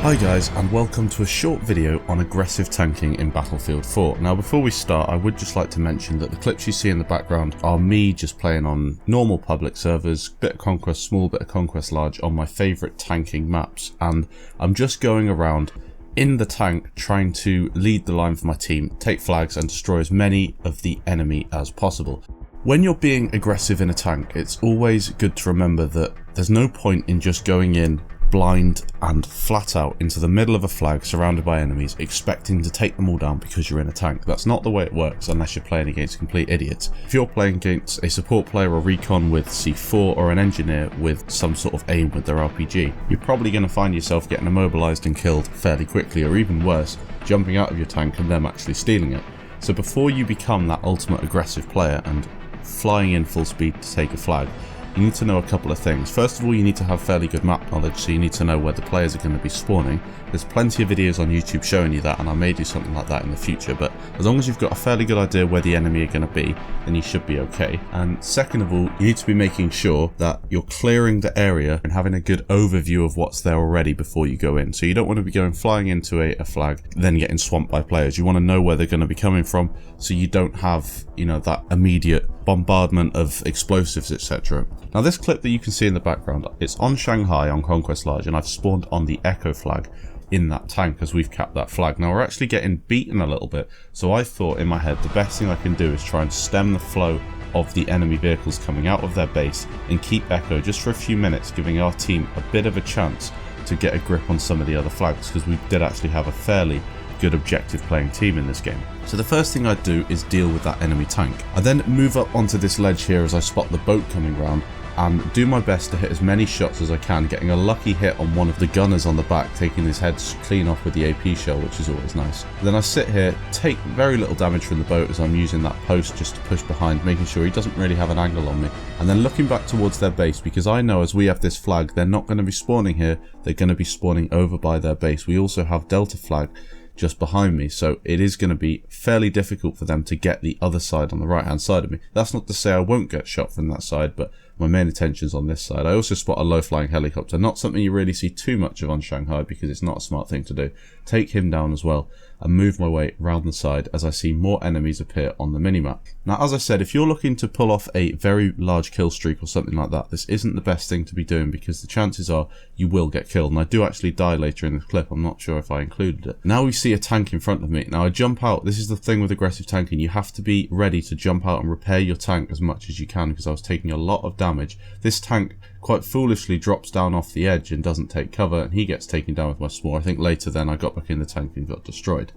Hi guys, and welcome to a short video on aggressive tanking in Battlefield 4. Now before we start, I would just like to mention that the clips you see in the background are me just playing on normal public servers, bit of Conquest Small, bit of Conquest Large on my favourite tanking maps, and I'm just going around in the tank trying to lead the line for my team, take flags and destroy as many of the enemy as possible. When you're being aggressive in a tank, it's always good to remember that there's no point in just going in blind and flat out into the middle of a flag surrounded by enemies expecting to take them all down because you're in a tank. That's not the way it works unless you're playing against complete idiots. If you're playing against a support player or recon with C4 or an engineer with some sort of aim with their RPG, you're probably going to find yourself getting immobilized and killed fairly quickly, or even worse, jumping out of your tank and them actually stealing it. So before you become that ultimate aggressive player and flying in full speed to take a flag, you need to know a couple of things. First of all, you need to have fairly good map knowledge, so you need to know where the players are going to be spawning. There's plenty of videos on YouTube showing you that, and I may do something like that in the future, but as long as you've got a fairly good idea where the enemy are going to be, then you should be okay. And second of all, you need to be making sure that you're clearing the area and having a good overview of what's there already before you go in. So you don't want to be flying into a flag, then getting swamped by players. You want to know where they're going to be coming from, so you don't have, that immediate bombardment of explosives, etc. Now this clip that you can see in the background, it's on Shanghai on Conquest Large, and I've spawned on the Echo flag in that tank as we've capped that flag. Now we're actually getting beaten a little bit, so I thought in my head the best thing I can do is try and stem the flow of the enemy vehicles coming out of their base and keep Echo just for a few minutes, giving our team a bit of a chance to get a grip on some of the other flags, because we did actually have a fairly good objective playing team in this game. So the first thing I do is deal with that enemy tank. I then move up onto this ledge here as I spot the boat coming round and do my best to hit as many shots as I can, getting a lucky hit on one of the gunners on the back, taking his head clean off with the AP shell, which is always nice. Then I sit here, take very little damage from the boat as I'm using that post just to push behind, making sure he doesn't really have an angle on me, and then looking back towards their base, because I know as we have this flag, they're not going to be spawning here, they're going to be spawning over by their base. We also have Delta flag just behind me, so it is going to be fairly difficult for them to get the other side on the right hand side of me. That's not to say I won't get shot from that side, but my main attention's on this side. I also spot a low flying helicopter, not something you really see too much of on Shanghai because it's not a smart thing to do. Take him down as well and move my way round the side as I see more enemies appear on the minimap. Now as I said, if you're looking to pull off a very large kill streak or something like that, this isn't the best thing to be doing because the chances are you will get killed, and I do actually die later in the clip. I'm not sure if I included it. Now we see a tank in front of me. Now I jump out. This is the thing with aggressive tanking, you have to be ready to jump out and repair your tank as much as you can, because I was taking a lot of damage. This tank quite foolishly drops down off the edge and doesn't take cover, and he gets taken down with my small. I think later then I got back in the tank and got destroyed.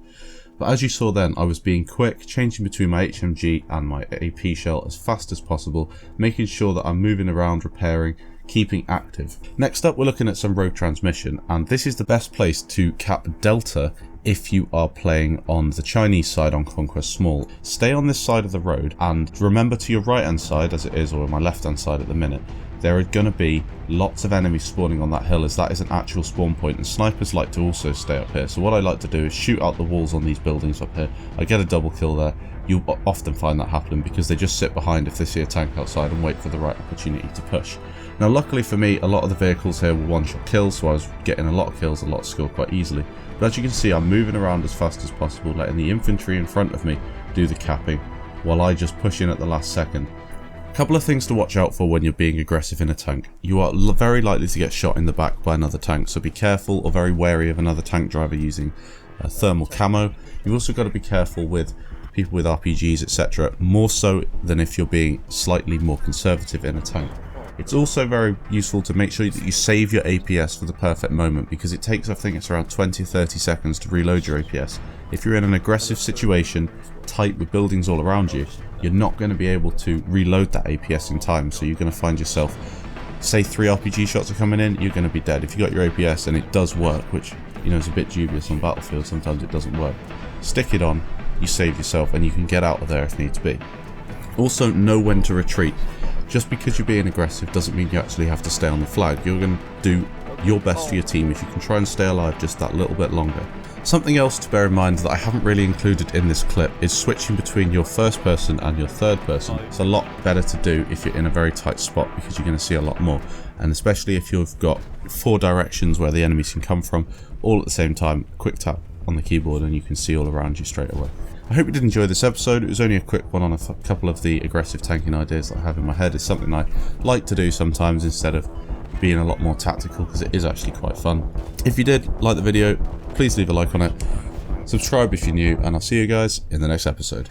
But as you saw then, I was being quick, changing between my HMG and my AP shell as fast as possible, making sure that I'm moving around, repairing, keeping active. Next up, we're looking at some road transmission, and this is the best place to cap Delta if you are playing on the Chinese side on Conquest Small. Stay on this side of the road, and remember to your right hand side as it is, or my left hand side at the minute, there are going to be lots of enemies spawning on that hill, as that is an actual spawn point, and snipers like to also stay up here. So what I like to do is shoot out the walls on these buildings up here. I get a double kill there. You'll often find that happening because they just sit behind if they see a tank outside and wait for the right opportunity to push. Now luckily for me, a lot of the vehicles here were one-shot kills, so I was getting a lot of kills, a lot of skill quite easily. But as you can see, I'm moving around as fast as possible, letting the infantry in front of me do the capping, while I just push in at the last second. A couple of things to watch out for when you're being aggressive in a tank. You are very likely to get shot in the back by another tank, so be careful or very wary of another tank driver using thermal camo. You've also got to be careful with people with RPGs, etc., more so than if you're being slightly more conservative in a tank. It's also very useful to make sure that you save your APS for the perfect moment, because it takes, I think it's around 20 or 30 seconds to reload your APS. If you're in an aggressive situation, tight with buildings all around you, you're not going to be able to reload that APS in time, so you're going to find yourself, say 3 RPG shots are coming in, you're going to be dead. If you got your APS and it does work, which is a bit dubious on Battlefield, sometimes it doesn't work, stick it on, you save yourself, and you can get out of there if needs be. Also know when to retreat. Just because you're being aggressive doesn't mean you actually have to stay on the flag. You're going to do your best for your team if you can try and stay alive just that little bit longer. Something else to bear in mind that I haven't really included in this clip is switching between your first person and your third person. It's a lot better to do if you're in a very tight spot because you're going to see a lot more, and especially if you've got 4 directions where the enemies can come from all at the same time. Quick tap on the keyboard and you can see all around you straight away. I hope you did enjoy this episode. It was only a quick one on a couple of the aggressive tanking ideas that I have in my head. It's something I like to do sometimes instead of being a lot more tactical, because it is actually quite fun. If you did like the video, please leave a like on it, subscribe if you're new, and I'll see you guys in the next episode.